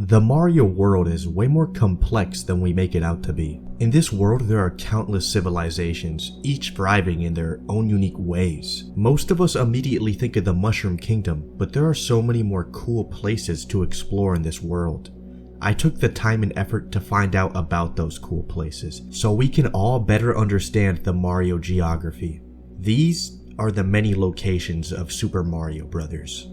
The Mario world is way more complex than we make it out to be. In this world, there are countless civilizations, each thriving in their own unique ways. Most of us immediately think of the Mushroom Kingdom, but there are so many more cool places to explore in this world. I took the time and effort to find out about those cool places, so we can all better understand the Mario geography. These are the many locations of Super Mario Bros.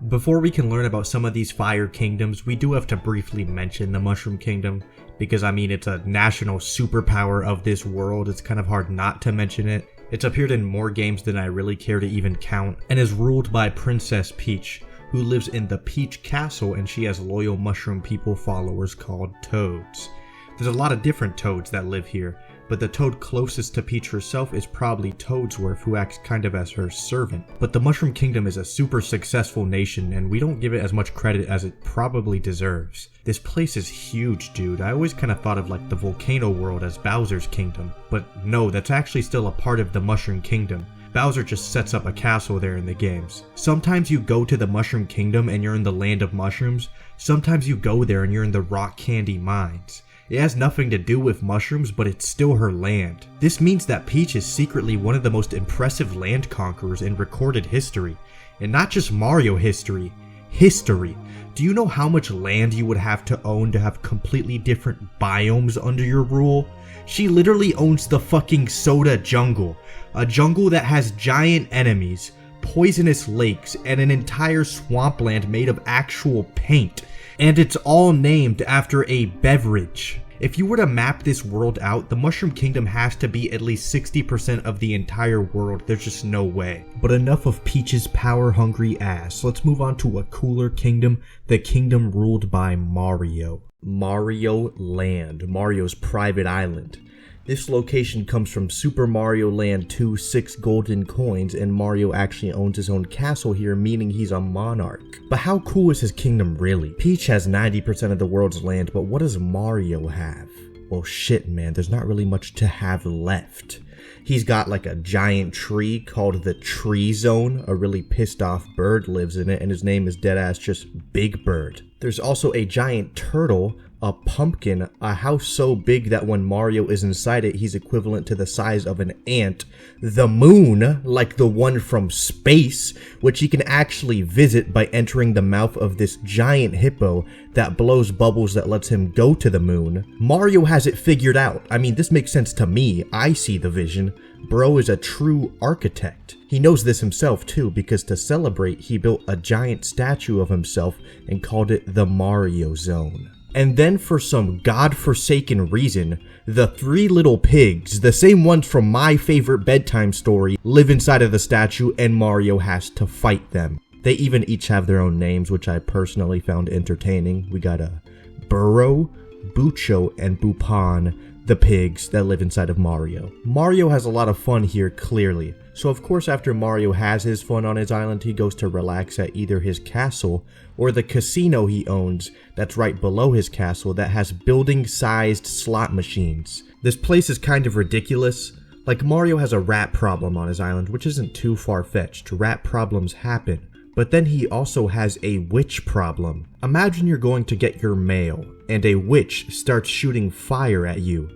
Before we can learn about some of these fire kingdoms, we do have to briefly mention the Mushroom Kingdom, because it's a national superpower of this world. It's kind of hard not to mention it. It's appeared in more games than I really care to even count, and is ruled by Princess Peach, who lives in the Peach Castle, and she has loyal mushroom people followers called Toads. There's a lot of different Toads that live here, but the Toad closest to Peach herself is probably Toadsworth, who acts kind of as her servant. But the Mushroom Kingdom is a super successful nation, and we don't give it as much credit as it probably deserves. This place is huge, dude. I always kind of thought of like the Volcano World as Bowser's Kingdom, but no, that's actually still a part of the Mushroom Kingdom. Bowser just sets up a castle there in the games. Sometimes you go to the Mushroom Kingdom and you're in the land of mushrooms. Sometimes you go there and you're in the rock candy mines. It has nothing to do with mushrooms, but it's still her land. This means that Peach is secretly one of the most impressive land conquerors in recorded history. And not just Mario history. History. Do you know how much land you would have to own to have completely different biomes under your rule? She literally owns the fucking Soda Jungle. A jungle that has giant enemies, poisonous lakes, and an entire swampland made of actual paint. And it's all named after a beverage. If you were to map this world out, the Mushroom Kingdom has to be at least 60% of the entire world. There's just no way. But enough of Peach's power-hungry ass. Let's move on to a cooler kingdom, the kingdom ruled by Mario. Mario Land, Mario's private island. This location comes from Super Mario Land 2 6 golden coins, and Mario actually owns his own castle here, meaning he's a monarch. But how cool is his kingdom really? Peach has 90% of the world's land, but what does Mario have? Well shit man, there's not really much to have left. He's got like a giant tree called the Tree Zone. A really pissed off bird lives in it, and his name is deadass just Big Bird. There's also a giant turtle, a pumpkin, a house so big that when Mario is inside it, he's equivalent to the size of an ant, the moon, like the one from space, which he can actually visit by entering the mouth of this giant hippo that blows bubbles that lets him go to the moon. Mario has it figured out. This makes sense to me. I see the vision. Bro is a true architect. He knows this himself too, because to celebrate, he built a giant statue of himself and called it the Mario Zone. And then for some godforsaken reason, the three little pigs, the same ones from my favorite bedtime story, live inside of the statue and Mario has to fight them. They even each have their own names, which I personally found entertaining. We got a Burrow, Bucho, and Bupan, the pigs that live inside of Mario. Mario has a lot of fun here, clearly. So of course after Mario has his fun on his island, he goes to relax at either his castle or the casino he owns that's right below his castle that has building-sized slot machines. This place is kind of ridiculous. Like Mario has a rat problem on his island, which isn't too far-fetched. Rat problems happen. But then he also has a witch problem. Imagine you're going to get your mail, and a witch starts shooting fire at you.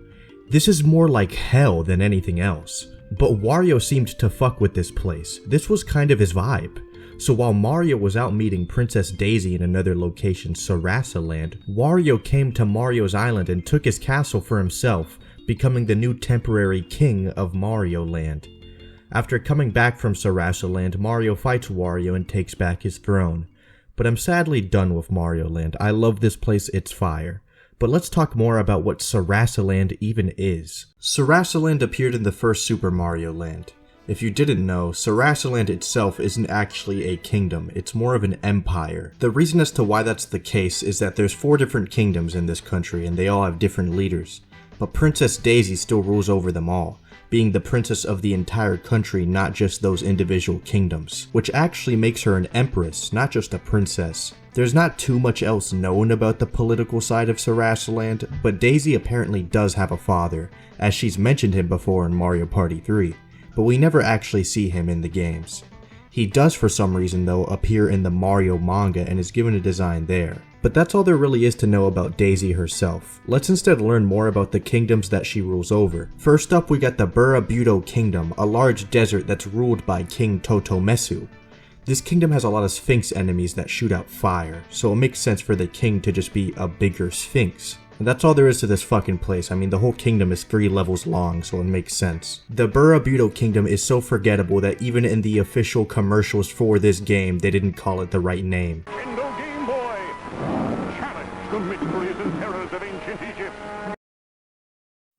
This is more like hell than anything else. But Wario seemed to fuck with this place. This was kind of his vibe. So while Mario was out meeting Princess Daisy in another location, Sarasa Land, Wario came to Mario's island and took his castle for himself, becoming the new temporary king of Mario Land. After coming back from Sarasa Land, Mario fights Wario and takes back his throne. But I'm sadly done with Mario Land. I love this place, it's fire. But let's talk more about what Sarasa Land even is. Sarasa Land appeared in the first Super Mario Land. If you didn't know, Sarasa Land itself isn't actually a kingdom, it's more of an empire. The reason as to why that's the case is that there's 4 different kingdoms in this country and they all have different leaders. But Princess Daisy still rules over them all, being the princess of the entire country, not just those individual kingdoms, which actually makes her an empress, not just a princess. There's not too much else known about the political side of Sarasa Land, but Daisy apparently does have a father, as she's mentioned him before in Mario Party 3, but we never actually see him in the games. He does for some reason though appear in the Mario manga and is given a design there. But that's all there really is to know about Daisy herself. Let's instead learn more about the kingdoms that she rules over. First up, we got the Bura-Budo Kingdom, a large desert that's ruled by King Totomesu. This kingdom has a lot of sphinx enemies that shoot out fire, so it makes sense for the king to just be a bigger sphinx. And that's all there is to this fucking place. I mean, the whole kingdom is 3 levels long, so it makes sense. The Bura-Budo Kingdom is so forgettable that even in the official commercials for this game, they didn't call it the right name. Game Boy! Challenge the mysteries and terrors of ancient Egypt!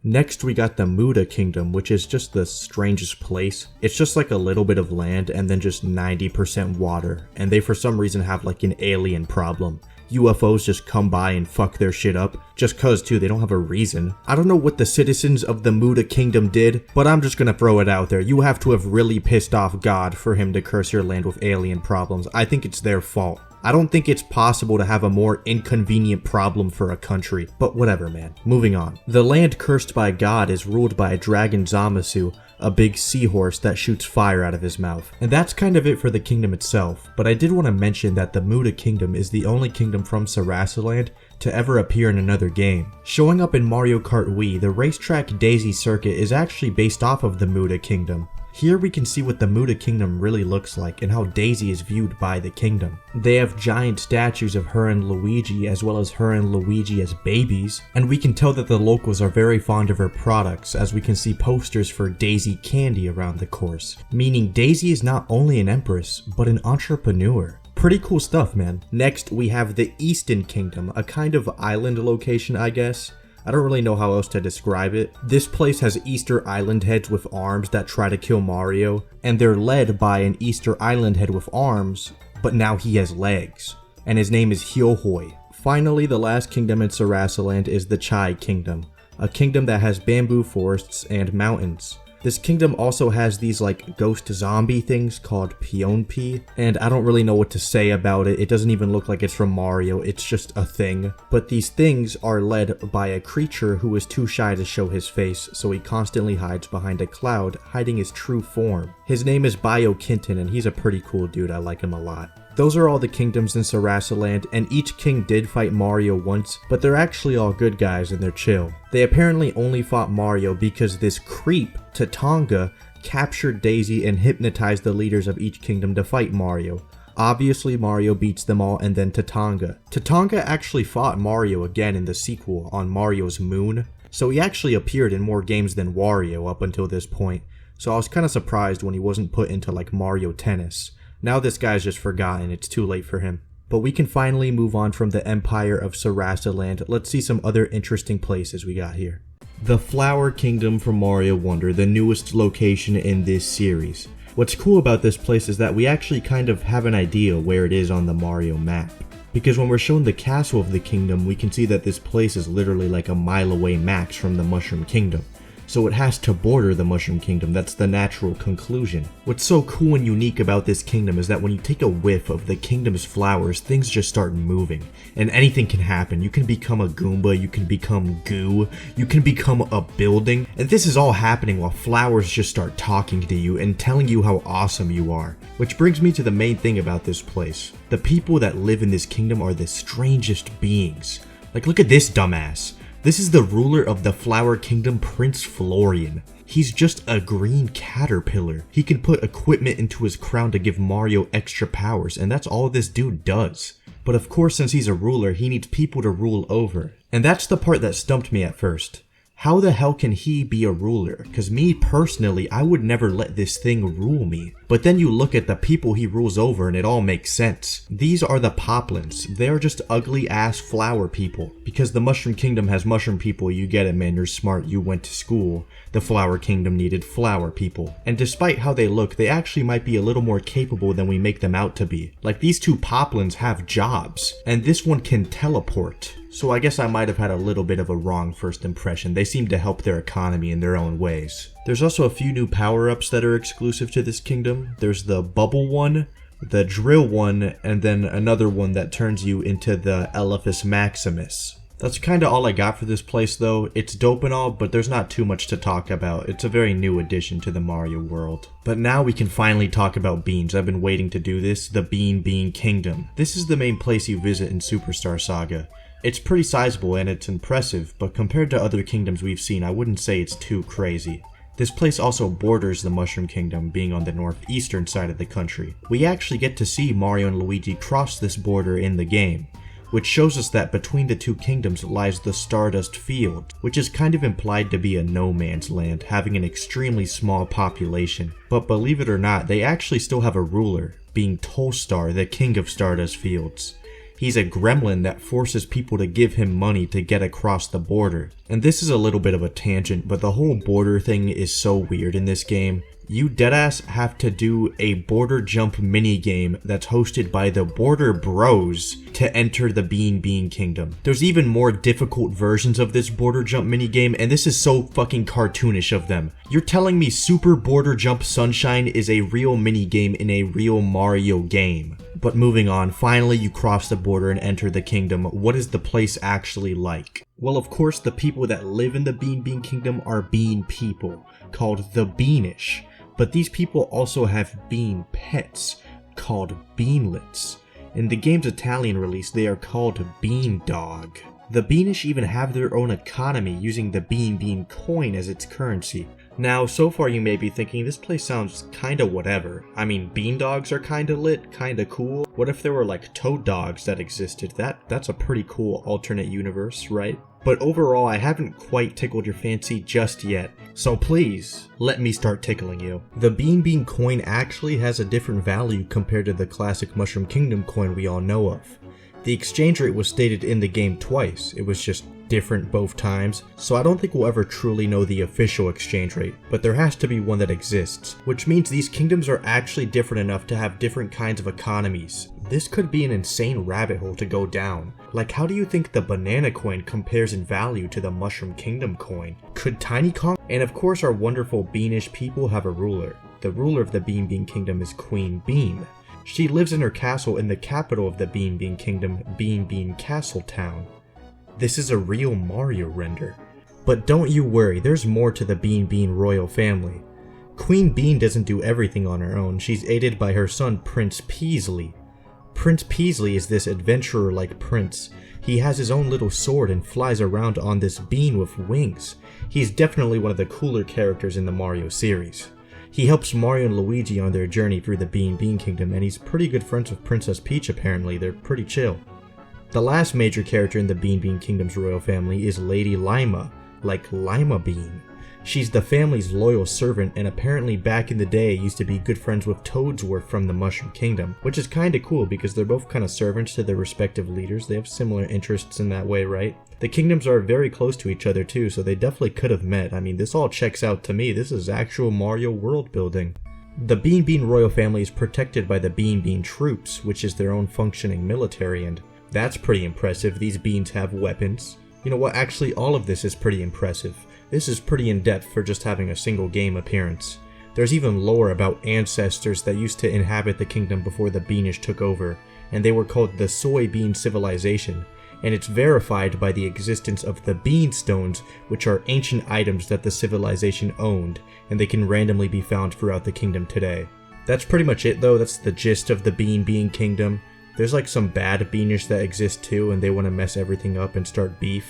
Next, we got the Muda Kingdom, which is just the strangest place. It's just like a little bit of land and then just 90% water, and they for some reason have like an alien problem. UFOs just come by and fuck their shit up, just cause too, they don't have a reason. I don't know what the citizens of the Muda Kingdom did, but I'm just gonna throw it out there. You have to have really pissed off God for him to curse your land with alien problems. I think it's their fault. I don't think it's possible to have a more inconvenient problem for a country, but whatever, man. Moving on. The land cursed by God is ruled by a dragon Zamasu, a big seahorse that shoots fire out of his mouth. And that's kind of it for the kingdom itself, but I did want to mention that the Muda Kingdom is the only kingdom from Sarasaland to ever appear in another game. Showing up in Mario Kart Wii, the racetrack Daisy Circuit is actually based off of the Muda Kingdom. Here we can see what the Muda Kingdom really looks like and how Daisy is viewed by the kingdom. They have giant statues of her and Luigi as well as her and Luigi as babies, and we can tell that the locals are very fond of her products as we can see posters for Daisy candy around the course, meaning Daisy is not only an empress, but an entrepreneur. Pretty cool stuff, man. Next, we have the Eastern Kingdom, a kind of island location, I guess. I don't really know how else to describe it. This place has Easter Island heads with arms that try to kill Mario, and they're led by an Easter Island head with arms, but now he has legs, and his name is Hyohoi. Finally, the last kingdom in Sarasaland is the Chai Kingdom, a kingdom that has bamboo forests and mountains. This kingdom also has these like ghost zombie things called Pionpi, and I don't really know what to say about it. It doesn't even look like it's from Mario, it's just a thing. But these things are led by a creature who is too shy to show his face, so he constantly hides behind a cloud, hiding his true form. His name is Bio Kinton, and he's a pretty cool dude, I like him a lot. Those are all the kingdoms in Sarasaland, and each king did fight Mario once, but they're actually all good guys and they're chill. They apparently only fought Mario because this creep, Tatanga, captured Daisy and hypnotized the leaders of each kingdom to fight Mario. Obviously Mario beats them all and then Tatanga. Tatanga actually fought Mario again in the sequel on Mario's Moon, so he actually appeared in more games than Wario up until this point, so I was kinda surprised when he wasn't put into like Mario Tennis. Now this guy's just forgotten, it's too late for him. But we can finally move on from the Empire of Sarasaland. Let's see some other interesting places we got here. The Flower Kingdom from Mario Wonder, the newest location in this series. What's cool about this place is that we actually kind of have an idea where it is on the Mario map. Because when we're shown the castle of the kingdom, we can see that this place is literally like a mile away max from the Mushroom Kingdom. So it has to border the Mushroom Kingdom, that's the natural conclusion. What's so cool and unique about this kingdom is that when you take a whiff of the kingdom's flowers, things just start moving. And anything can happen. You can become a Goomba, you can become goo, you can become a building. And this is all happening while flowers just start talking to you and telling you how awesome you are. Which brings me to the main thing about this place. The people that live in this kingdom are the strangest beings. Like, look at this dumbass. This is the ruler of the Flower Kingdom, Prince Florian. He's just a green caterpillar. He can put equipment into his crown to give Mario extra powers, and that's all this dude does. But of course, since he's a ruler, he needs people to rule over. And that's the part that stumped me at first. How the hell can he be a ruler? Cause me personally, I would never let this thing rule me. But then you look at the people he rules over and it all makes sense. These are the Poplins. They are just ugly ass flower people. Because the Mushroom Kingdom has mushroom people, you get it man, you're smart, you went to school. The Flower Kingdom needed flower people. And despite how they look, they actually might be a little more capable than we make them out to be. Like these two Poplins have jobs. And this one can teleport. So I guess I might have had a little bit of a wrong first impression. They seem to help their economy in their own ways. There's also a few new power-ups that are exclusive to this kingdom. There's the bubble one, the drill one, and then another one that turns you into the Elephas Maximus. That's kinda all I got for this place though. It's dope and all, but there's not too much to talk about. It's a very new addition to the Mario world. But now we can finally talk about beans. I've been waiting to do this, the Bean Kingdom. This is the main place you visit in Superstar Saga. It's pretty sizable and it's impressive, but compared to other kingdoms we've seen, I wouldn't say it's too crazy. This place also borders the Mushroom Kingdom, being on the northeastern side of the country. We actually get to see Mario and Luigi cross this border in the game, which shows us that between the two kingdoms lies the Stardust Field, which is kind of implied to be a no man's land, having an extremely small population. But believe it or not, they actually still have a ruler, being Tolstar, the king of Stardust Fields. He's a gremlin that forces people to give him money to get across the border. And this is a little bit of a tangent, but the whole border thing is so weird in this game. You deadass have to do a border jump minigame that's hosted by the Border Bros to enter the Bean Kingdom. There's even more difficult versions of this border jump minigame, and this is so fucking cartoonish of them. You're telling me Super Border Jump Sunshine is a real minigame in a real Mario game. But moving on, finally you cross the border and enter the kingdom. What is the place actually like? Well, of course, the people that live in the Bean Kingdom are bean people, called the Beanish. But these people also have bean pets, called beanlets. In the game's Italian release, they are called bean dog. The Beanish even have their own economy, using the bean coin as its currency. Now, so far you may be thinking, this place sounds kinda whatever. I mean, bean dogs are kinda lit, kinda cool. What if there were like toad dogs that existed? That's a pretty cool alternate universe, right? But overall, I haven't quite tickled your fancy just yet, so please, let me start tickling you. The bean coin actually has a different value compared to the classic Mushroom Kingdom coin we all know of. The exchange rate was stated in the game twice, it was just different both times, so I don't think we'll ever truly know the official exchange rate, but there has to be one that exists, which means these kingdoms are actually different enough to have different kinds of economies. This could be an insane rabbit hole to go down. Like, how do you think the banana coin compares in value to the Mushroom Kingdom coin? Could Tiny Kong? And of course our wonderful Beanish people have a ruler. The ruler of the Bean Kingdom is Queen Bean. She lives in her castle in the capital of the Bean Kingdom, Bean Castle Town. This is a real Mario render. But don't you worry, there's more to the Bean royal family. Queen Bean doesn't do everything on her own, she's aided by her son Prince Peasley. Prince Peasley is this adventurer-like prince. He has his own little sword and flies around on this bean with wings. He's definitely one of the cooler characters in the Mario series. He helps Mario and Luigi on their journey through the Bean Kingdom, and he's pretty good friends with Princess Peach apparently, they're pretty chill. The last major character in the Bean Kingdom's royal family is Lady Lima, like Lima Bean. She's the family's loyal servant, and apparently back in the day used to be good friends with Toadsworth from the Mushroom Kingdom, which is kinda cool because they're both kinda servants to their respective leaders. They have similar interests in that way, right? The kingdoms are very close to each other too, so they definitely could have met. I mean, this all checks out to me. This is actual Mario world building. The Bean royal family is protected by the Bean troops, which is their own functioning military, and that's pretty impressive. These beans have weapons. You know what, actually all of this is pretty impressive. This is pretty in-depth for just having a single game appearance. There's even lore about ancestors that used to inhabit the kingdom before the Beanish took over, and they were called the Soybean Civilization, and it's verified by the existence of the Bean Stones, which are ancient items that the civilization owned, and they can randomly be found throughout the kingdom today. That's pretty much it though, that's the gist of the Bean Kingdom. There's like some bad Beanish that exist too, and they want to mess everything up and start beef.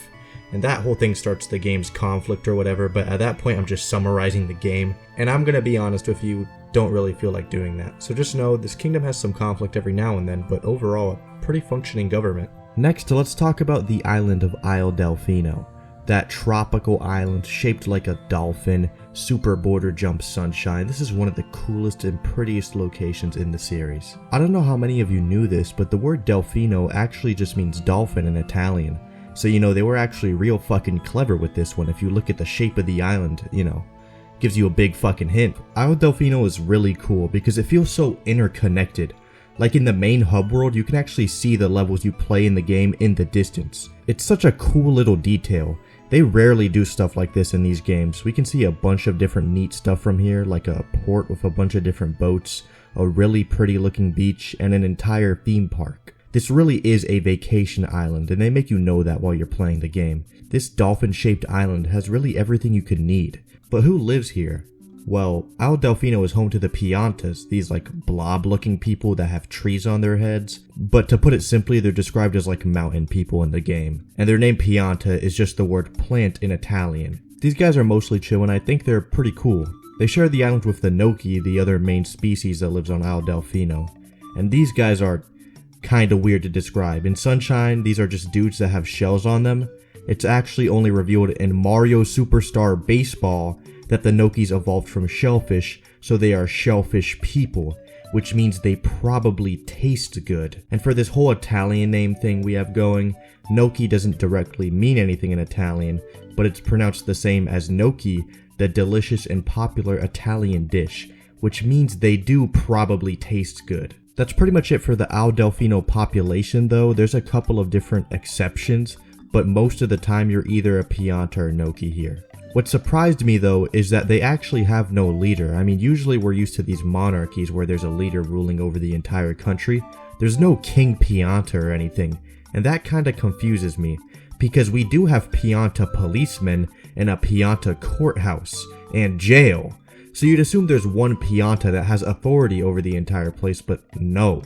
And that whole thing starts the game's conflict or whatever, but at that point I'm just summarizing the game. And I'm gonna be honest with you, don't really feel like doing that. So just know this kingdom has some conflict every now and then, but overall a pretty functioning government. Next, let's talk about the island of Isle Delfino. That tropical island shaped like a dolphin, super border jump sunshine. This is one of the coolest and prettiest locations in the series. I don't know how many of you knew this, but the word Delfino actually just means dolphin in Italian. So, you know, they were actually real fucking clever with this one. If you look at the shape of the island, you know, gives you a big fucking hint. Isle Delfino is really cool because it feels so interconnected. Like in the main hub world, you can actually see the levels you play in the game in the distance. It's such a cool little detail. They rarely do stuff like this in these games. We can see a bunch of different neat stuff from here, like a port with a bunch of different boats, a really pretty looking beach, and an entire theme park. This really is a vacation island, and they make you know that while you're playing the game. This dolphin-shaped island has really everything you could need. But who lives here? Well, Al Delfino is home to the Piantas, these like blob-looking people that have trees on their heads. But to put it simply, they're described as like mountain people in the game. And their name Pianta is just the word plant in Italian. These guys are mostly chill and I think they're pretty cool. They share the island with the Noki, the other main species that lives on Al Delfino. And these guys are kinda weird to describe. In Sunshine, these are just dudes that have shells on them. It's actually only revealed in Mario Superstar Baseball that the Nokis evolved from shellfish, so they are shellfish people, which means they probably taste good. And for this whole Italian name thing we have going, Noki doesn't directly mean anything in Italian, but it's pronounced the same as gnocchi, the delicious and popular Italian dish, which means they do probably taste good. That's pretty much it for the Al Delfino population though. There's a couple of different exceptions, but most of the time you're either a Pianta or Noki here. What surprised me though is that they actually have no leader. I mean, usually we're used to these monarchies where there's a leader ruling over the entire country. There's no King Pianta or anything, and that kinda confuses me, because we do have Pianta policemen and a Pianta courthouse and jail. So you'd assume there's one Pianta that has authority over the entire place, but no.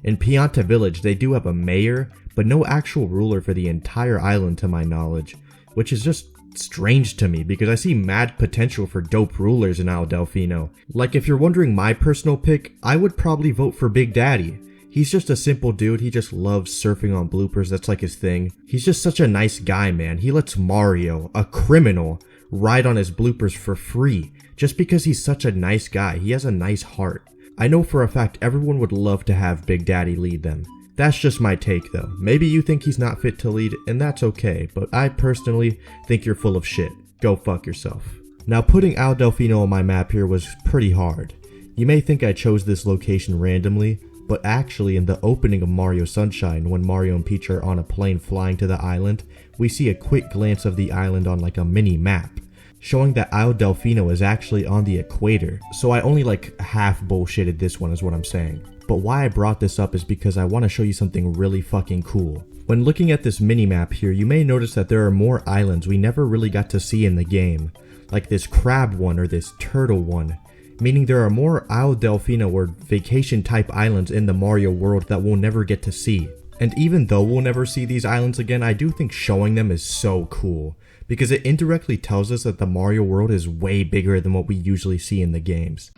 In Pianta Village, they do have a mayor, but no actual ruler for the entire island to my knowledge, which is just strange to me because I see mad potential for dope rulers in Al Delfino. Like, if you're wondering my personal pick, I would probably vote for Big Daddy. He's just a simple dude, he just loves surfing on bloopers, that's like his thing. He's just such a nice guy, man. He lets Mario, a criminal, ride on his bloopers for free, just because he's such a nice guy. He has a nice heart. I know for a fact everyone would love to have Big Daddy lead them. That's just my take though. Maybe you think he's not fit to lead, and that's okay, but I personally think you're full of shit. Go fuck yourself. Now, putting Al Delfino on my map here was pretty hard. You may think I chose this location randomly, but actually in the opening of Mario Sunshine, when Mario and Peach are on a plane flying to the island, we see a quick glance of the island on like a mini map, showing that Al Delfino is actually on the equator. So I only like half bullshitted this one is what I'm saying. But why I brought this up is because I want to show you something really fucking cool. When looking at this minimap here, you may notice that there are more islands we never really got to see in the game, like this crab one or this turtle one, meaning there are more Al Delfino or vacation type islands in the Mario world that we'll never get to see. And even though we'll never see these islands again, I do think showing them is so cool, because it indirectly tells us that the Mario world is way bigger than what we usually see in the games.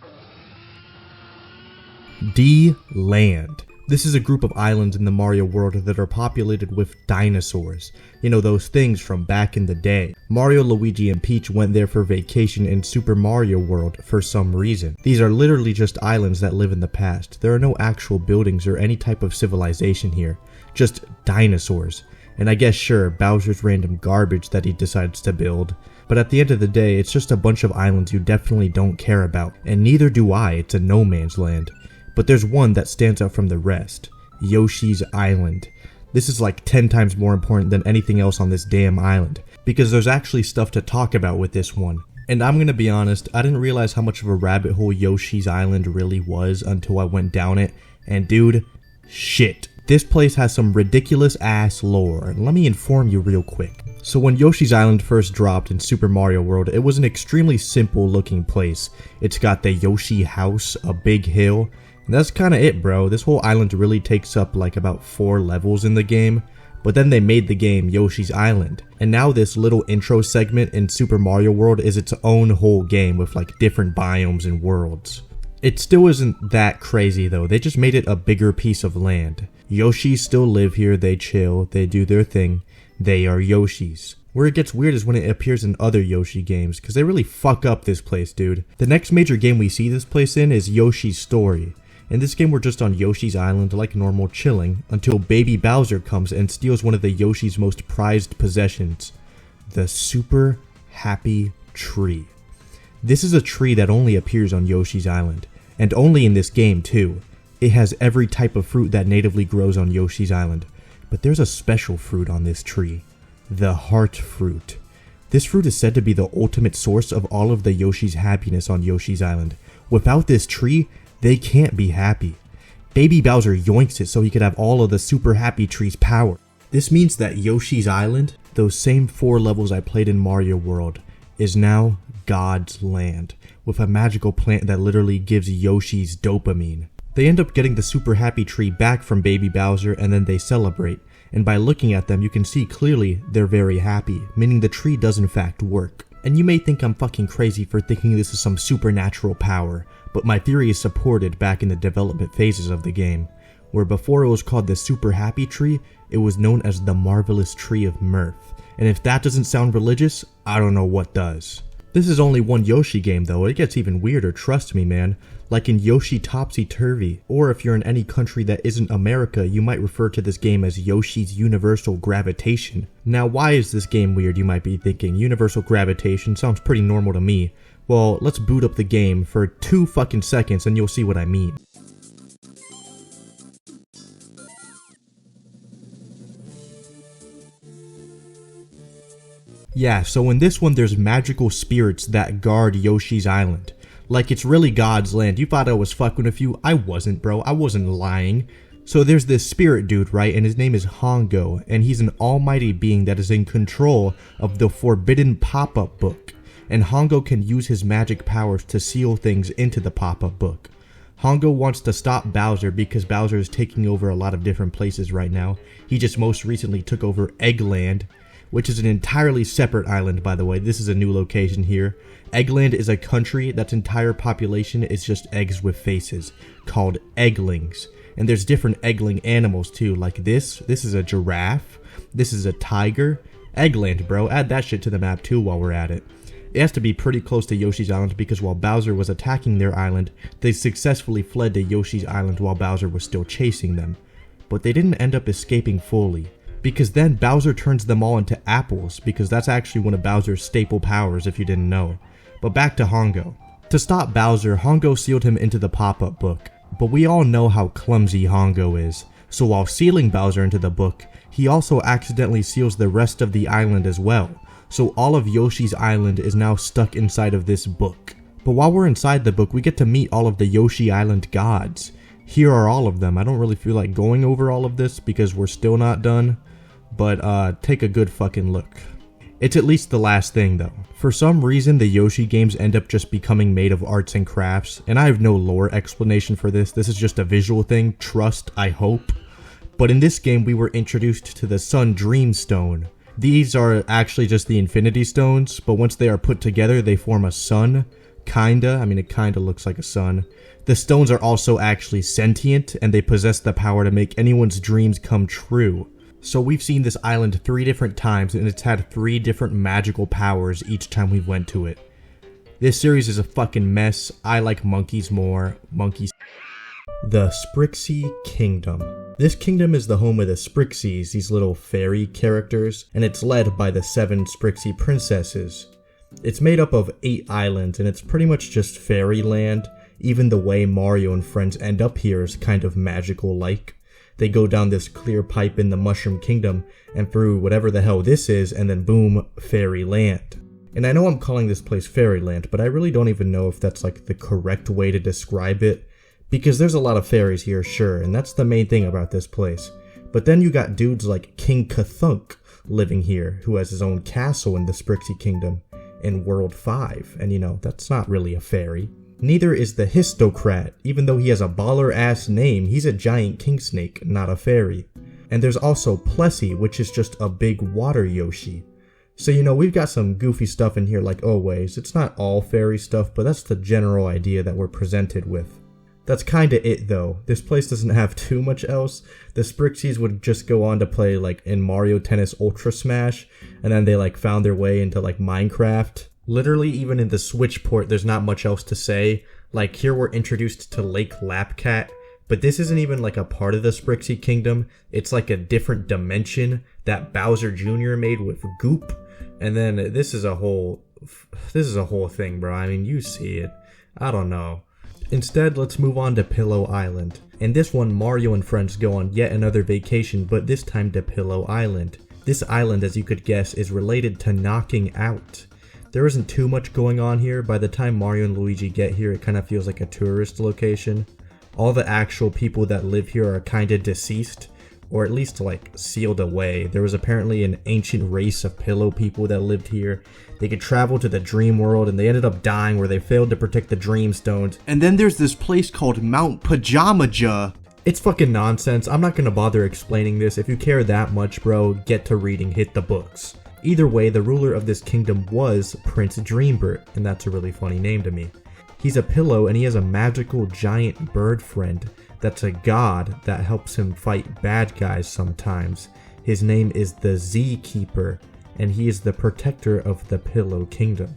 D-Land. This is a group of islands in the Mario world that are populated with dinosaurs. You know, those things from back in the day. Mario, Luigi, and Peach went there for vacation in Super Mario World for some reason. These are literally just islands that live in the past. There are no actual buildings or any type of civilization here. Just dinosaurs. And I guess sure, Bowser's random garbage that he decides to build. But at the end of the day, it's just a bunch of islands you definitely don't care about. And neither do I, it's a no man's land. But there's one that stands out from the rest. Yoshi's Island. This is like 10 times more important than anything else on this damn island, because there's actually stuff to talk about with this one. And I'm gonna be honest, I didn't realize how much of a rabbit hole Yoshi's Island really was until I went down it, and dude, shit. This place has some ridiculous ass lore, and let me inform you real quick. So when Yoshi's Island first dropped in Super Mario World, it was an extremely simple looking place. It's got the Yoshi house, a big hill, and that's kinda it, bro. This whole island really takes up like about 4 levels in the game, but then they made the game Yoshi's Island, and now this little intro segment in Super Mario World is its own whole game with like different biomes and worlds. It still isn't that crazy though, they just made it a bigger piece of land. Yoshis still live here, they chill, they do their thing, they are Yoshis. Where it gets weird is when it appears in other Yoshi games, cause they really fuck up this place, dude. The next major game we see this place in is Yoshi's Story. In this game we're just on Yoshi's Island like normal chilling, until baby Bowser comes and steals one of the Yoshi's most prized possessions, the Super Happy Tree. This is a tree that only appears on Yoshi's Island, and only in this game too. It has every type of fruit that natively grows on Yoshi's Island, but there's a special fruit on this tree, the Heart Fruit. This fruit is said to be the ultimate source of all of the Yoshi's happiness on Yoshi's Island. Without this tree, they can't be happy. Baby Bowser yoinks it so he could have all of the Super Happy Tree's power. This means that Yoshi's Island, those same 4 levels I played in Mario World, is now God's land, with a magical plant that literally gives Yoshi's dopamine. They end up getting the Super Happy Tree back from Baby Bowser and then they celebrate, and by looking at them you can see clearly they're very happy, meaning the tree does in fact work. And you may think I'm fucking crazy for thinking this is some supernatural power, but my theory is supported back in the development phases of the game, where before it was called the Super Happy Tree, it was known as the Marvelous Tree of Mirth. And if that doesn't sound religious, I don't know what does. This is only one Yoshi game though, it gets even weirder, trust me man. Like in Yoshi Topsy Turvy, or if you're in any country that isn't America, you might refer to this game as Yoshi's Universal Gravitation. Now why is this game weird, you might be thinking? Universal Gravitation sounds pretty normal to me. Well, let's boot up the game for 2 fucking seconds and you'll see what I mean. Yeah, so in this one there's magical spirits that guard Yoshi's Island. Like it's really God's land. You thought I was fucking with you? I wasn't, bro. I wasn't lying. So there's this spirit dude, right? And his name is Hongo, and he's an almighty being that is in control of the forbidden pop-up book. And Hongo can use his magic powers to seal things into the pop-up book. Hongo wants to stop Bowser because Bowser is taking over a lot of different places right now. He just most recently took over Eggland, which is an entirely separate island, by the way. This is a new location here. Eggland is a country that's entire population is just eggs with faces, called egglings. And there's different eggling animals too, like this is a giraffe, this is a tiger. Eggland, bro, add that shit to the map too while we're at it. It has to be pretty close to Yoshi's Island because while Bowser was attacking their island, they successfully fled to Yoshi's Island while Bowser was still chasing them. But they didn't end up escaping fully, because then Bowser turns them all into apples, because that's actually one of Bowser's staple powers if you didn't know. But back to Hongo. To stop Bowser, Hongo sealed him into the pop-up book. But we all know how clumsy Hongo is, so while sealing Bowser into the book, he also accidentally seals the rest of the island as well. So all of Yoshi's Island is now stuck inside of this book. But while we're inside the book, we get to meet all of the Yoshi Island gods. Here are all of them. I don't really feel like going over all of this because we're still not done. But take a good fucking look. It's at least the last thing though. For some reason the Yoshi games end up just becoming made of arts and crafts, and I have no lore explanation for this. This is just a visual thing, trust, I hope. But in this game we were introduced to the Sun Dream Stone. These are actually just the Infinity Stones, but once they are put together they form a sun. Kinda, I mean it kinda looks like a sun. The stones are also actually sentient, and they possess the power to make anyone's dreams come true. So we've seen this island 3 different times, and it's had 3 different magical powers each time we went to it. This series is a fucking mess. I like monkeys more. Monkeys. The Sprixie Kingdom. This kingdom is the home of the Sprixies, these little fairy characters, and it's led by the 7 Sprixie princesses. It's made up of 8 islands, and it's pretty much just fairyland. Even the way Mario and friends end up here is kind of magical-like. They go down this clear pipe in the Mushroom Kingdom and through whatever the hell this is, and then boom, Fairyland. And I know I'm calling this place Fairyland, but I really don't even know if that's like the correct way to describe it, because there's a lot of fairies here, sure, and that's the main thing about this place. But then you got dudes like King Cthulhu living here, who has his own castle in the Sprixie Kingdom in World 5, and you know, that's not really a fairy. Neither is the Histocrat. Even though he has a baller-ass name, he's a giant king snake, not a fairy. And there's also Plessy, which is just a big water Yoshi. So you know, we've got some goofy stuff in here like always. It's not all fairy stuff, but that's the general idea that we're presented with. That's kinda it though. This place doesn't have too much else. The Sprixies would just go on to play like in Mario Tennis Ultra Smash, and then they like found their way into like Minecraft. Literally, even in the Switch port, there's not much else to say. Like, here we're introduced to Lake Lapcat, but this isn't even like a part of the Sprixie Kingdom. It's like a different dimension that Bowser Jr. made with Goop. And then this is a whole thing, bro. I mean, you see it. I don't know. Instead, let's move on to Pillow Island. In this one, Mario and friends go on yet another vacation, but this time to Pillow Island. This island, as you could guess, is related to knocking out. There isn't too much going on here. By the time Mario and Luigi get here, it kind of feels like a tourist location. all the actual people that live here are kinda deceased, or at least like sealed away. There was apparently an ancient race of pillow people that lived here. They could travel to the dream world and they ended up dying where they failed to protect the dream stones. And then there's this place called Mount Pajamaja. It's fucking nonsense. I'm not gonna bother explaining this. If you care that much, bro, get to reading, hit the books. Either way, the ruler of this kingdom was Prince Dreambird, and that's a really funny name to me. He's a pillow and he has a magical giant bird friend that's a god that helps him fight bad guys sometimes. His name is the Z Keeper, and he is the protector of the Pillow Kingdom.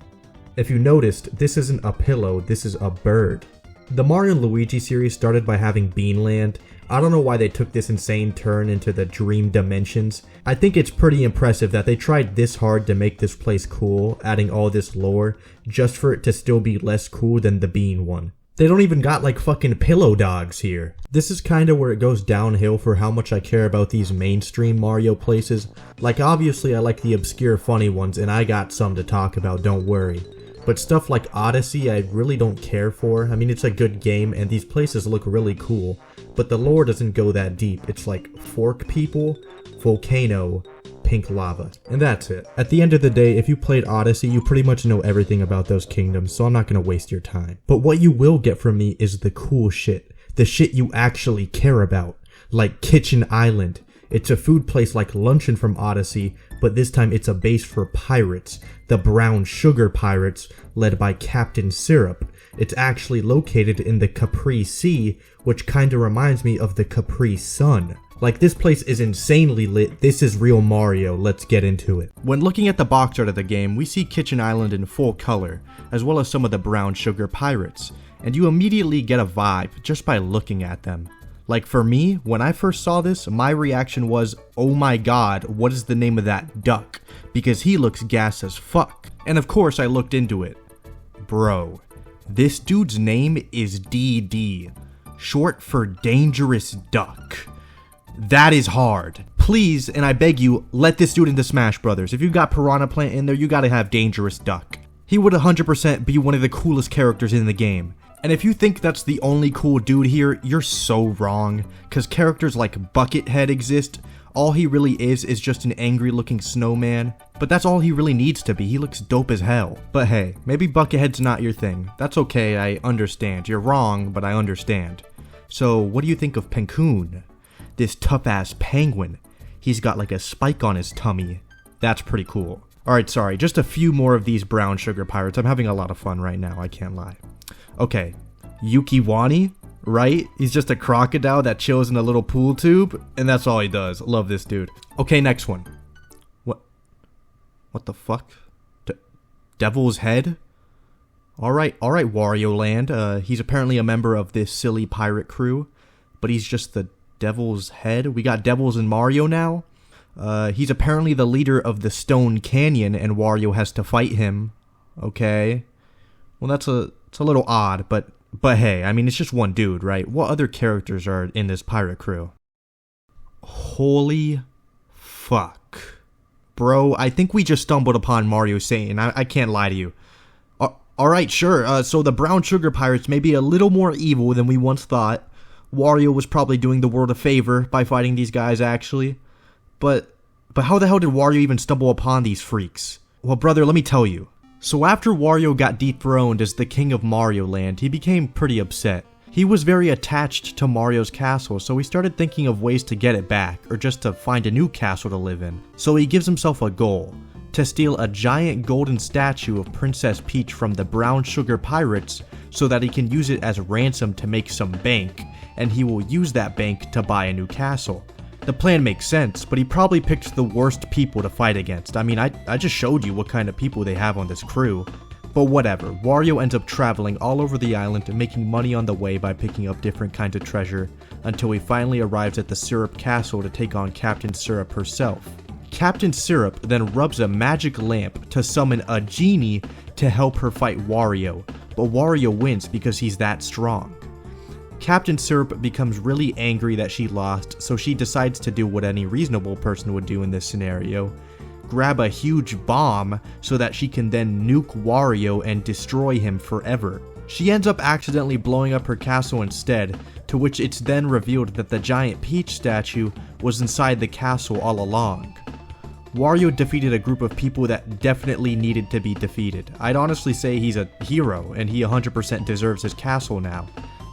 If you noticed, this isn't a pillow, this is a bird. The Mario and Luigi series started by having Beanland. I don't know why they took this insane turn into the dream dimensions. I think it's pretty impressive that they tried this hard to make this place cool, adding all this lore, just for it to still be less cool than the Bean one. They don't even got like fucking pillow dogs here. This is kinda where it goes downhill for how much I care about these mainstream Mario places. Like obviously I like the obscure funny ones and I got some to talk about, don't worry. But stuff like Odyssey I really don't care for. I mean, it's a good game and these places look really cool, but the lore doesn't go that deep. It's like fork people, volcano, pink lava, and that's it. At the end of the day, if you played Odyssey, you pretty much know everything about those kingdoms, so I'm not gonna waste your time. But what you will get from me is the cool shit. The shit you actually care about. Like Kitchen Island. It's a food place like Luncheon from Odyssey, but this time it's a base for pirates. The Brown Sugar Pirates, led by Captain Syrup. It's actually located in the Capri Sea, which kinda reminds me of the Capri Sun. Like, this place is insanely lit. This is real Mario. Let's get into it. When looking at the box art of the game, we see Kitchen Island in full color, as well as some of the Brown Sugar Pirates, and you immediately get a vibe just by looking at them. Like for me, when I first saw this, my reaction was, oh my god, what is the name of that duck? Because he looks gas as fuck. And of course I looked into it. Bro, this dude's name is DD, short for Dangerous Duck. That is hard. Please, and I beg you, let this dude into Smash Brothers. If you got Piranha Plant in there, you gotta have Dangerous Duck. He would 100% be one of the coolest characters in the game. And if you think that's the only cool dude here, you're so wrong. Cause characters like Buckethead exist. All he really is just an angry looking snowman. But that's all he really needs to be. He looks dope as hell. But hey, maybe Buckethead's not your thing. That's okay, I understand. You're wrong, but I understand. So what do you think of Pencoon? This tough ass penguin. He's got like a spike on his tummy. That's pretty cool. Alright, sorry, just a few more of these Brown Sugar Pirates. I'm having a lot of fun right now, I can't lie. Okay, Yukiwani, right? He's just a crocodile that chills in a little pool tube, and that's all he does. Love this dude. Okay, next one. What the fuck? Devil's Head? Alright, Wario Land. He's apparently a member of this silly pirate crew, but he's just the Devil's Head. We got Devils in Mario now. He's apparently the leader of the Stone Canyon, and Wario has to fight him. Okay. Well, it's a little odd, but hey, I mean, it's just one dude, right? What other characters are in this pirate crew? Holy fuck. Bro, I think we just stumbled upon Mario Satan. I can't lie to you. Alright, sure. So the Brown Sugar Pirates may be a little more evil than we once thought. Wario was probably doing the world a favor by fighting these guys, actually. But how the hell did Wario even stumble upon these freaks? Well, brother, let me tell you. So after Wario got dethroned as the king of Mario Land, he became pretty upset. He was very attached to Mario's castle, so he started thinking of ways to get it back, or just to find a new castle to live in. So he gives himself a goal, to steal a giant golden statue of Princess Peach from the Brown Sugar Pirates so that he can use it as ransom to make some bank, and he will use that bank to buy a new castle. The plan makes sense, but he probably picked the worst people to fight against. I mean, I just showed you what kind of people they have on this crew. But whatever, Wario ends up traveling all over the island and making money on the way by picking up different kinds of treasure, until he finally arrives at the Syrup Castle to take on Captain Syrup herself. Captain Syrup then rubs a magic lamp to summon a genie to help her fight Wario, but Wario wins because he's that strong. Captain Syrup becomes really angry that she lost, so she decides to do what any reasonable person would do in this scenario. Grab a huge bomb so that she can then nuke Wario and destroy him forever. She ends up accidentally blowing up her castle instead, to to which it's then revealed that the giant Peach statue was inside the castle all along. Wario defeated a group of people that definitely needed to be defeated. I'd honestly say he's a hero, and he 100% deserves his castle now.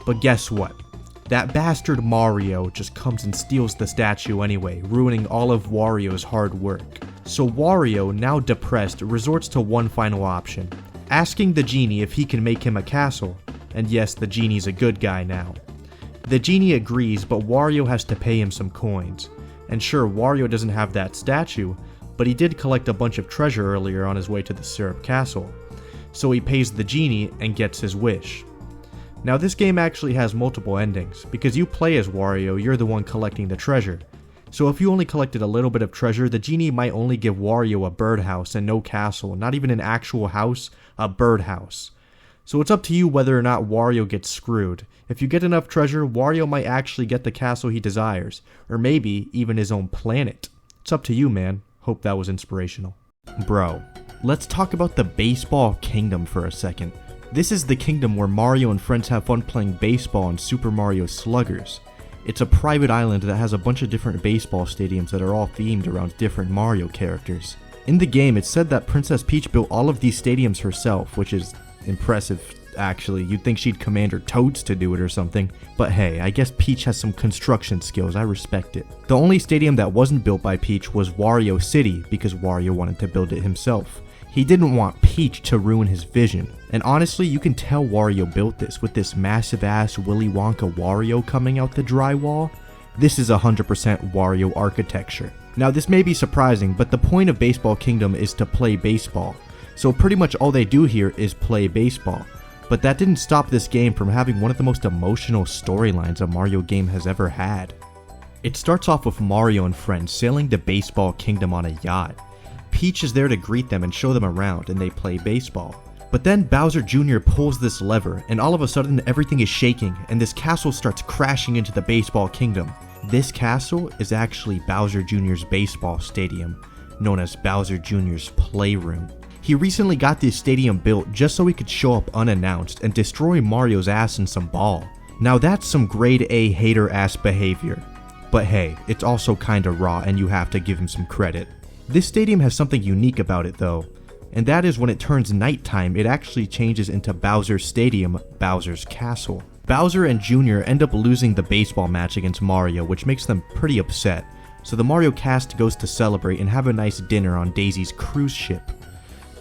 But guess what? That bastard Mario just comes and steals the statue anyway, ruining all of Wario's hard work. So Wario, now depressed, resorts to one final option, asking the genie if he can make him a castle. And yes, the genie's a good guy now. The genie agrees, but Wario has to pay him some coins. And sure, Wario doesn't have that statue, but he did collect a bunch of treasure earlier on his way to the Syrup Castle. So he pays the genie and gets his wish. Now this game actually has multiple endings, because you play as Wario, you're the one collecting the treasure. So if you only collected a little bit of treasure, the genie might only give Wario a birdhouse and no castle, not even an actual house, a birdhouse. So it's up to you whether or not Wario gets screwed. If you get enough treasure, Wario might actually get the castle he desires, or maybe even his own planet. It's up to you, man. Hope that was inspirational. Bro, let's talk about the Baseball Kingdom for a second. This is the kingdom where Mario and friends have fun playing baseball in Super Mario Sluggers. It's a private island that has a bunch of different baseball stadiums that are all themed around different Mario characters. In the game, it's said that Princess Peach built all of these stadiums herself, which is impressive actually. You'd think she'd command her toads to do it or something. But hey, I guess Peach has some construction skills, I respect it. The only stadium that wasn't built by Peach was Wario City, because Wario wanted to build it himself. He didn't want Peach to ruin his vision. And honestly, you can tell Wario built this with this massive ass Willy Wonka Wario coming out the drywall. This is 100% Wario architecture. Now this may be surprising, but the point of Baseball Kingdom is to play baseball. So pretty much all they do here is play baseball. But that didn't stop this game from having one of the most emotional storylines a Mario game has ever had. It starts off with Mario and friends sailing to Baseball Kingdom on a yacht. Peach is there to greet them and show them around, and they play baseball. But then Bowser Jr. pulls this lever, and all of a sudden everything is shaking, and this castle starts crashing into the Baseball Kingdom. This castle is actually Bowser Jr.'s baseball stadium, known as Bowser Jr.'s Playroom. He recently got this stadium built just so he could show up unannounced and destroy Mario's ass in some ball. Now that's some grade A hater ass behavior. But hey, it's also kinda raw and you have to give him some credit. This stadium has something unique about it though, and that is when it turns nighttime, it actually changes into Bowser's Stadium, Bowser's Castle. Bowser and Jr. end up losing the baseball match against Mario, which makes them pretty upset. So the Mario cast goes to celebrate and have a nice dinner on Daisy's cruise ship.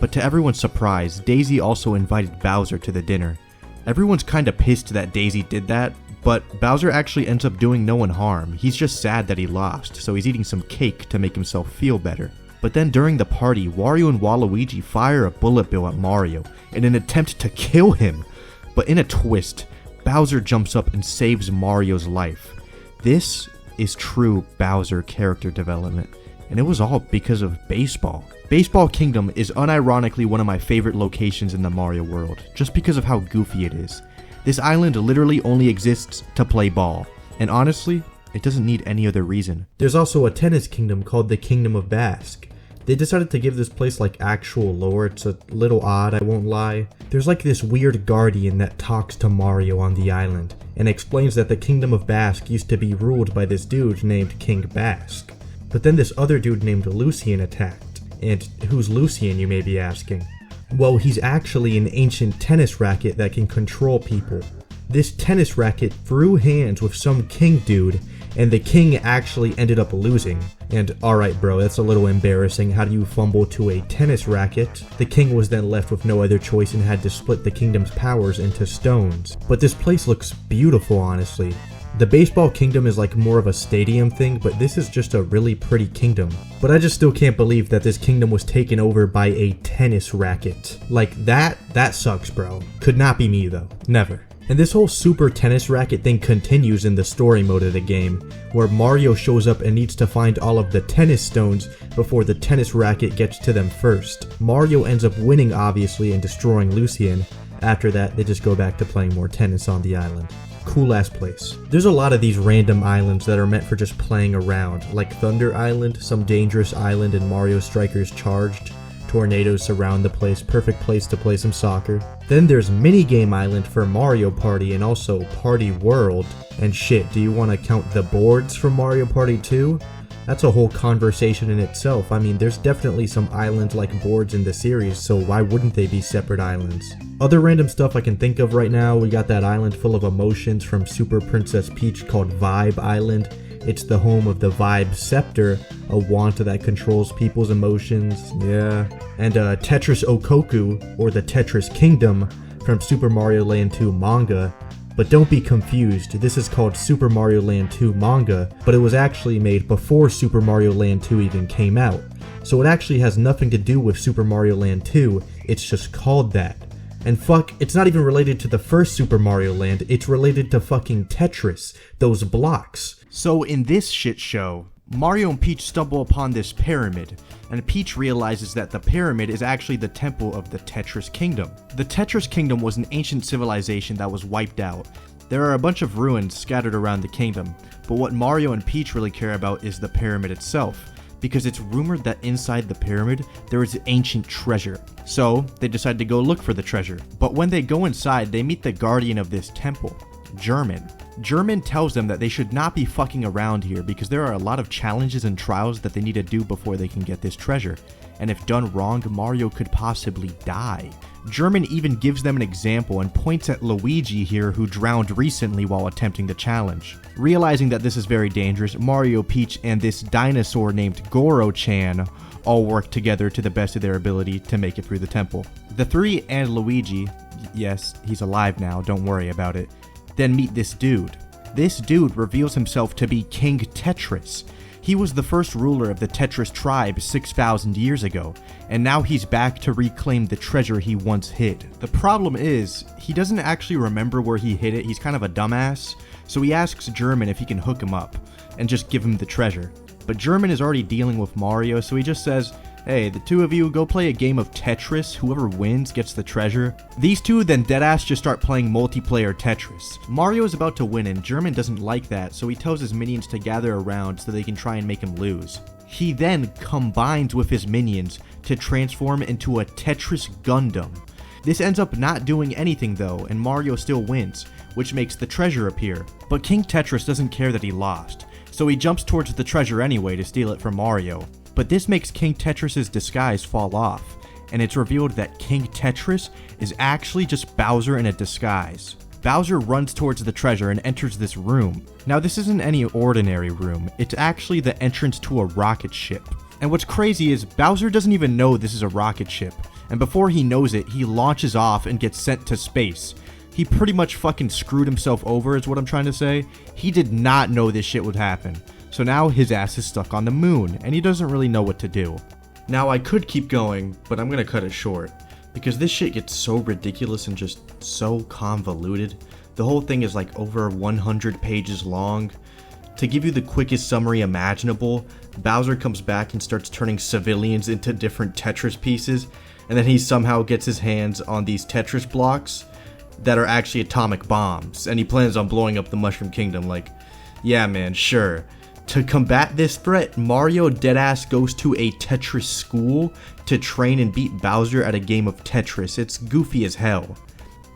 But to everyone's surprise, Daisy also invited Bowser to the dinner. Everyone's kinda pissed that Daisy did that, but Bowser actually ends up doing no one harm. He's just sad that he lost, so he's eating some cake to make himself feel better. But then during the party, Wario and Waluigi fire a bullet bill at Mario in an attempt to kill him. But in a twist, Bowser jumps up and saves Mario's life. This is true Bowser character development, and it was all because of baseball. Baseball Kingdom is unironically one of my favorite locations in the Mario world, just because of how goofy it is. This island literally only exists to play ball, and honestly, it doesn't need any other reason. There's also a tennis kingdom called the Kingdom of Basque. They decided to give this place like actual lore. It's a little odd, I won't lie. There's like this weird guardian that talks to Mario on the island, and explains that the Kingdom of Basque used to be ruled by this dude named King Basque. But then this other dude named Lucian attacked. And who's Lucian, you may be asking? Well, he's actually an ancient tennis racket that can control people. This tennis racket threw hands with some king dude, and the king actually ended up losing. And alright bro, that's a little embarrassing. How do you fumble to a tennis racket? The king was then left with no other choice and had to split the kingdom's powers into stones. But this place looks beautiful, honestly. The Baseball Kingdom is like more of a stadium thing, but this is just a really pretty kingdom. But I just still can't believe that this kingdom was taken over by a tennis racket. Like that sucks, bro. Could not be me though. Never. And this whole super tennis racket thing continues in the story mode of the game, where Mario shows up and needs to find all of the tennis stones before the tennis racket gets to them first. Mario ends up winning obviously and destroying Lucian. After that, they just go back to playing more tennis on the island. Cool ass place. There's a lot of these random islands that are meant for just playing around, like Thunder Island, Some Dangerous Island, and Mario Strikers Charged, Tornadoes surround the place, perfect place to play some soccer. Then there's Minigame Island for Mario Party and also Party World. And shit, do you want to count the boards from Mario Party 2? That's a whole conversation in itself. I mean, there's definitely some island-like boards in the series, so why wouldn't they be separate islands? Other random stuff I can think of right now, we got that island full of emotions from Super Princess Peach called Vibe Island. It's the home of the Vibe Scepter, a wand that controls people's emotions, yeah. And Tetris Okoku, or the Tetris Kingdom, from Super Mario Land 2 manga. But don't be confused, this is called Super Mario Land 2 manga, but it was actually made before Super Mario Land 2 even came out. So it actually has nothing to do with Super Mario Land 2, it's just called that. And fuck, it's not even related to the first Super Mario Land, it's related to fucking Tetris, those blocks. So in this shit show, Mario and Peach stumble upon this pyramid, and Peach realizes that the pyramid is actually the temple of the Tetris Kingdom. The Tetris Kingdom was an ancient civilization that was wiped out. There are a bunch of ruins scattered around the kingdom, but what Mario and Peach really care about is the pyramid itself, because it's rumored that inside the pyramid there is ancient treasure. So they decide to go look for the treasure, but when they go inside they meet the guardian of this temple, German. German tells them that they should not be fucking around here because there are a lot of challenges and trials that they need to do before they can get this treasure, and if done wrong, Mario could possibly die. German even gives them an example and points at Luigi here, who drowned recently while attempting the challenge. Realizing that this is very dangerous, Mario, Peach, and this dinosaur named Goro-chan all work together to the best of their ability to make it through the temple. The three and Luigi, yes, he's alive now, don't worry about it, then meet this dude. This dude reveals himself to be King Tetris. He was the first ruler of the Tetris tribe 6,000 years ago, and now he's back to reclaim the treasure he once hid. The problem is, he doesn't actually remember where he hid it, he's kind of a dumbass, so he asks German if he can hook him up, and just give him the treasure. But German is already dealing with Mario, so he just says, hey, the two of you go play a game of Tetris, whoever wins gets the treasure. These two then deadass just start playing multiplayer Tetris. Mario is about to win and German doesn't like that, so he tells his minions to gather around so they can try and make him lose. He then combines with his minions to transform into a Tetris Gundam. This ends up not doing anything though, and Mario still wins, which makes the treasure appear. But King Tetris doesn't care that he lost, so he jumps towards the treasure anyway to steal it from Mario. But this makes King Tetris' disguise fall off, and it's revealed that King Tetris is actually just Bowser in a disguise. Bowser runs towards the treasure and enters this room. Now this isn't any ordinary room, it's actually the entrance to a rocket ship. And what's crazy is Bowser doesn't even know this is a rocket ship, and before he knows it, he launches off and gets sent to space. He pretty much fucking screwed himself over is what I'm trying to say. He did not know this shit would happen. So now his ass is stuck on the moon, and he doesn't really know what to do. Now I could keep going, but I'm gonna cut it short, because this shit gets so ridiculous and just so convoluted. The whole thing is like over 100 pages long. To give you the quickest summary imaginable, Bowser comes back and starts turning civilians into different Tetris pieces, and then he somehow gets his hands on these Tetris blocks that are actually atomic bombs, and he plans on blowing up the Mushroom Kingdom. Like, yeah man, sure. To combat this threat, Mario deadass goes to a Tetris school to train and beat Bowser at a game of Tetris. It's goofy as hell.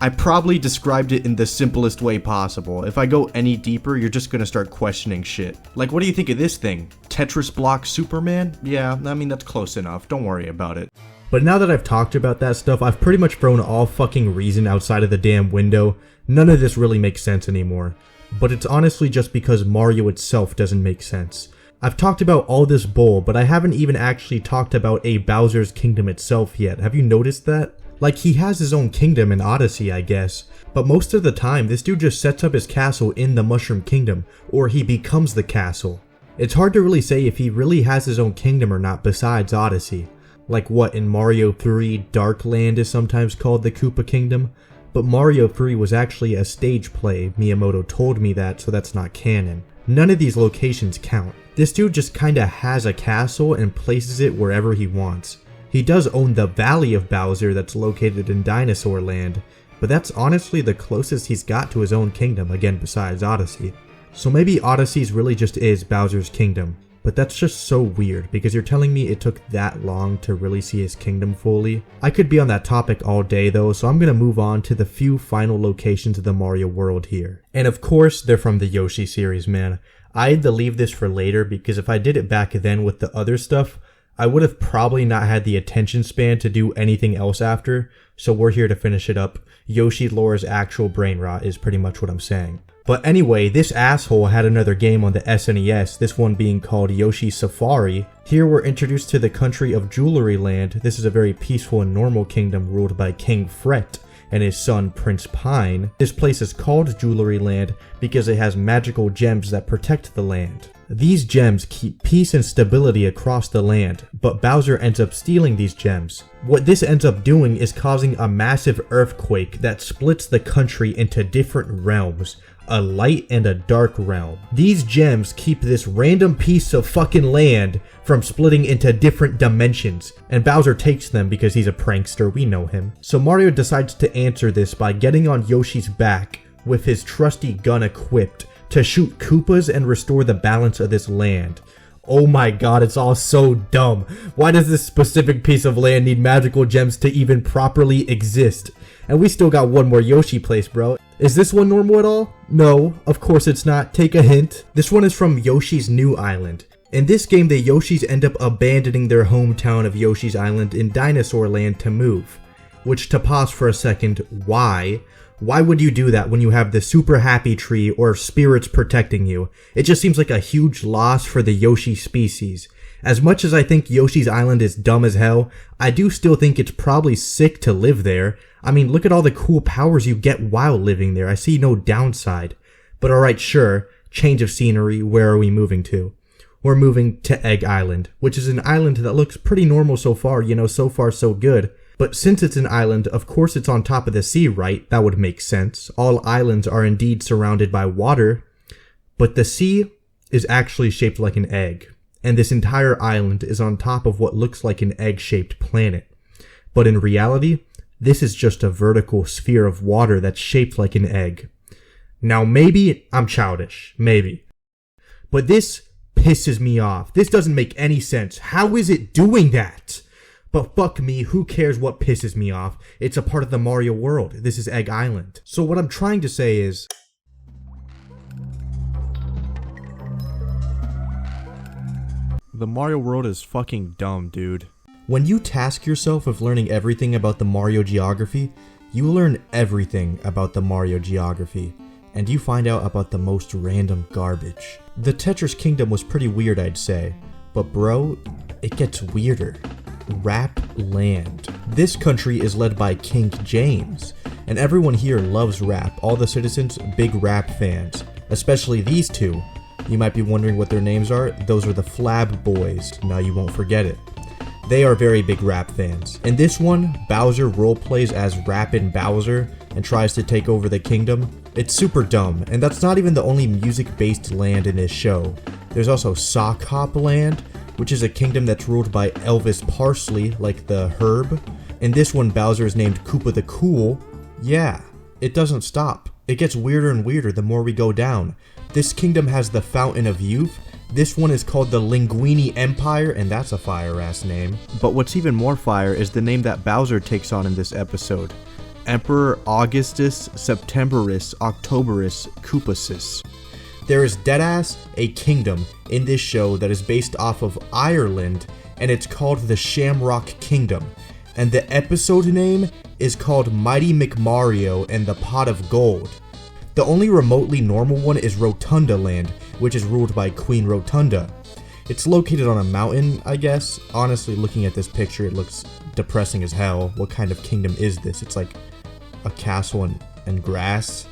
I probably described it in the simplest way possible. If I go any deeper, you're just gonna start questioning shit. Like, what do you think of this thing? Tetris block Superman? Yeah, I mean, that's close enough. Don't worry about it. But now that I've talked about that stuff, I've pretty much thrown all fucking reason outside of the damn window. None of this really makes sense anymore. But it's honestly just because Mario itself doesn't make sense. I've talked about all this bull, but I haven't even actually talked about a Bowser's Kingdom itself yet. Have you noticed that? Like, he has his own kingdom in Odyssey, I guess. But most of the time, this dude just sets up his castle in the Mushroom Kingdom, or he becomes the castle. It's hard to really say if he really has his own kingdom or not besides Odyssey. Like what in Mario 3, Dark Land is sometimes called the Koopa Kingdom. But Mario 3 was actually a stage play, Miyamoto told me that, so that's not canon. None of these locations count. This dude just kinda has a castle and places it wherever he wants. He does own the Valley of Bowser that's located in Dinosaur Land, but that's honestly the closest he's got to his own kingdom, again besides Odyssey. So maybe Odyssey's really just is Bowser's Kingdom. but that's just so weird because you're telling me it took that long to really see his kingdom fully. I could be on that topic all day though, so I'm gonna move on to the few final locations of the Mario world here. And of course, they're from the Yoshi series, man. I had to leave this for later because if I did it back then with the other stuff, I would have probably not had the attention span to do anything else after, so we're here to finish it up. Yoshi lore's actual brain rot is pretty much what I'm saying. But anyway, this asshole had another game on the SNES, this one being called Yoshi Safari. Here we're introduced to the country of Jewelry Land. This is a very peaceful and normal kingdom ruled by King Fret and his son Prince Pine. This place is called Jewelry Land because it has magical gems that protect the land. These gems keep peace and stability across the land, but Bowser ends up stealing these gems. What this ends up doing is causing a massive earthquake that splits the country into different realms, a light and a dark realm. These gems keep this random piece of fucking land from splitting into different dimensions, and Bowser takes them because he's a prankster, we know him. So Mario decides to answer this by getting on Yoshi's back with his trusty gun equipped to shoot Koopas and restore the balance of this land. Oh my god, it's all so dumb. Why does this specific piece of land need magical gems to even properly exist? And we still got one more Yoshi place, bro. Is this one normal at all? No, of course it's not. Take a hint. This one is from Yoshi's New Island. In this game, the Yoshis end up abandoning their hometown of Yoshi's Island in Dinosaur Land to move. Which, to pause for a second, why? Why would you do that when you have the super happy tree or spirits protecting you? It just seems like a huge loss for the Yoshi species. As much as I think Yoshi's Island is dumb as hell, I do still think it's probably sick to live there. I mean, look at all the cool powers you get while living there. I see no downside. But alright, sure, change of scenery, where are we moving to? We're moving to Egg Island, which is an island that looks pretty normal so far, so far so good. But since it's an island, of course it's on top of the sea, right? That would make sense. All islands are indeed surrounded by water, but the sea is actually shaped like an egg, and this entire island is on top of what looks like an egg-shaped planet. But in reality, this is just a vertical sphere of water that's shaped like an egg. Now maybe I'm childish, maybe. But this pisses me off. This doesn't make any sense. How is it doing that? But fuck me, who cares what pisses me off? It's a part of the Mario world. This is Egg Island. So what I'm trying to say is, the Mario world is fucking dumb, dude. When you task yourself with learning everything about the Mario geography, you learn everything about the Mario geography, and you find out about the most random garbage. The Tetris Kingdom was pretty weird, I'd say, but bro, it gets weirder. Rap Land. This country is led by King James, and everyone here loves rap. All the citizens, big rap fans, especially these two. You might be wondering what their names are. Those are the Flab Boys. Now you won't forget it. They are very big rap fans. In this one, Bowser roleplays as Rappin' Bowser and tries to take over the kingdom. It's super dumb, and that's not even the only music-based land in this show. There's also Sock Hop Land, which is a kingdom that's ruled by Elvis Parsley, like the herb. In this one, Bowser is named Koopa the Cool. Yeah, it doesn't stop. It gets weirder and weirder the more we go down. This kingdom has the Fountain of Youth. This one is called the Linguini Empire, and that's a fire-ass name. But what's even more fire is the name that Bowser takes on in this episode. Emperor Augustus Septemberus Octoberus Koopasis. There is deadass a kingdom in this show that is based off of Ireland, and it's called the Shamrock Kingdom. And the episode name is called Mighty McMario and the Pot of Gold. The only remotely normal one is Rotunda Land, which is ruled by Queen Rotunda. It's located on a mountain, I guess. Honestly, looking at this picture, it looks depressing as hell. What kind of kingdom is this? It's like a castle and grass.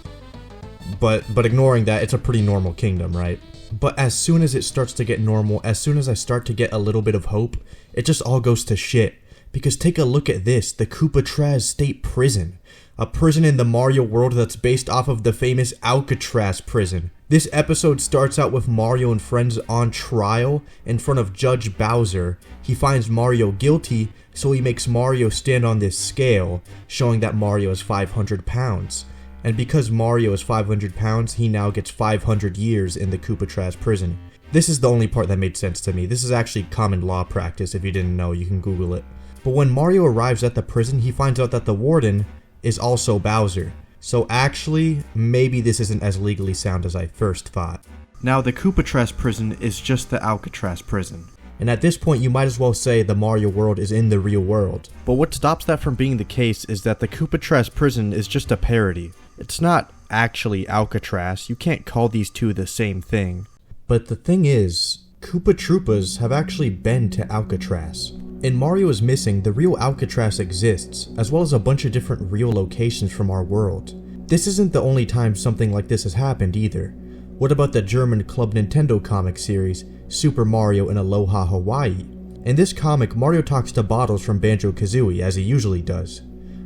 But ignoring that, it's a pretty normal kingdom, right? But as soon as it starts to get normal, as soon as I start to get a little bit of hope, it just all goes to shit. Because take a look at this, the Koopa State Prison. A prison in the Mario world that's based off of the famous Alcatraz prison. This episode starts out with Mario and friends on trial in front of Judge Bowser. He finds Mario guilty, so he makes Mario stand on this scale, showing that Mario is 500 pounds. And because Mario is 500 pounds, he now gets 500 years in the Koopa prison. This is the only part that made sense to me. This is actually common law practice. If you didn't know, you can Google it. But when Mario arrives at the prison, he finds out that the warden is also Bowser. So actually, maybe this isn't as legally sound as I first thought. Now, the Koopatrass prison is just the Alcatraz prison. And at this point, you might as well say the Mario world is in the real world. But what stops that from being the case is that the Koopatrass prison is just a parody. It's not actually Alcatraz. You can't call these two the same thing. But the thing is, Koopa Troopas have actually been to Alcatraz. In Mario is Missing, the real Alcatraz exists, as well as a bunch of different real locations from our world. This isn't the only time something like this has happened either. What about the German Club Nintendo comic series, Super Mario in Aloha, Hawaii? In this comic, Mario talks to Bottles from Banjo-Kazooie, as he usually does.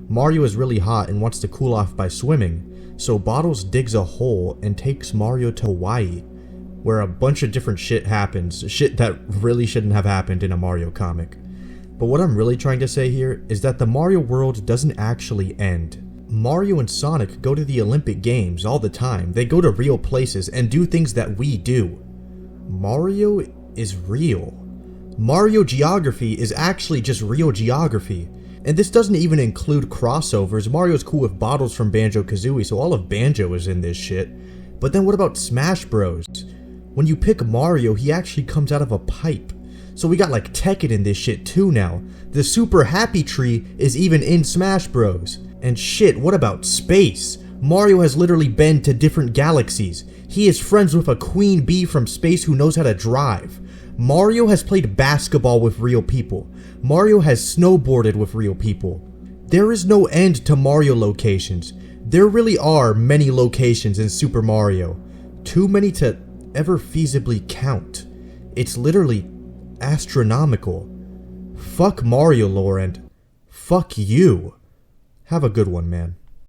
Mario is really hot and wants to cool off by swimming, so Bottles digs a hole and takes Mario to Hawaii, where a bunch of different shit happens, shit that really shouldn't have happened in a Mario comic. But what I'm really trying to say here is that the Mario world doesn't actually end. Mario and Sonic go to the Olympic Games all the time. They go to real places and do things that we do. Mario is real. Mario geography is actually just real geography. And this doesn't even include crossovers. Mario's cool with Bottles from Banjo-Kazooie, so all of Banjo is in this shit. But then what about Smash Bros? When you pick Mario, he actually comes out of a pipe. So we got like Tekken in this shit too now. The Super Happy Tree is even in Smash Bros. And shit, what about space? Mario has literally been to different galaxies. He is friends with a queen bee from space who knows how to drive. Mario has played basketball with real people. Mario has snowboarded with real people. There is no end to Mario locations. There really are many locations in Super Mario. Too many to ever feasibly count. It's literally astronomical. Fuck Mario lore and fuck you. Have a good one, man.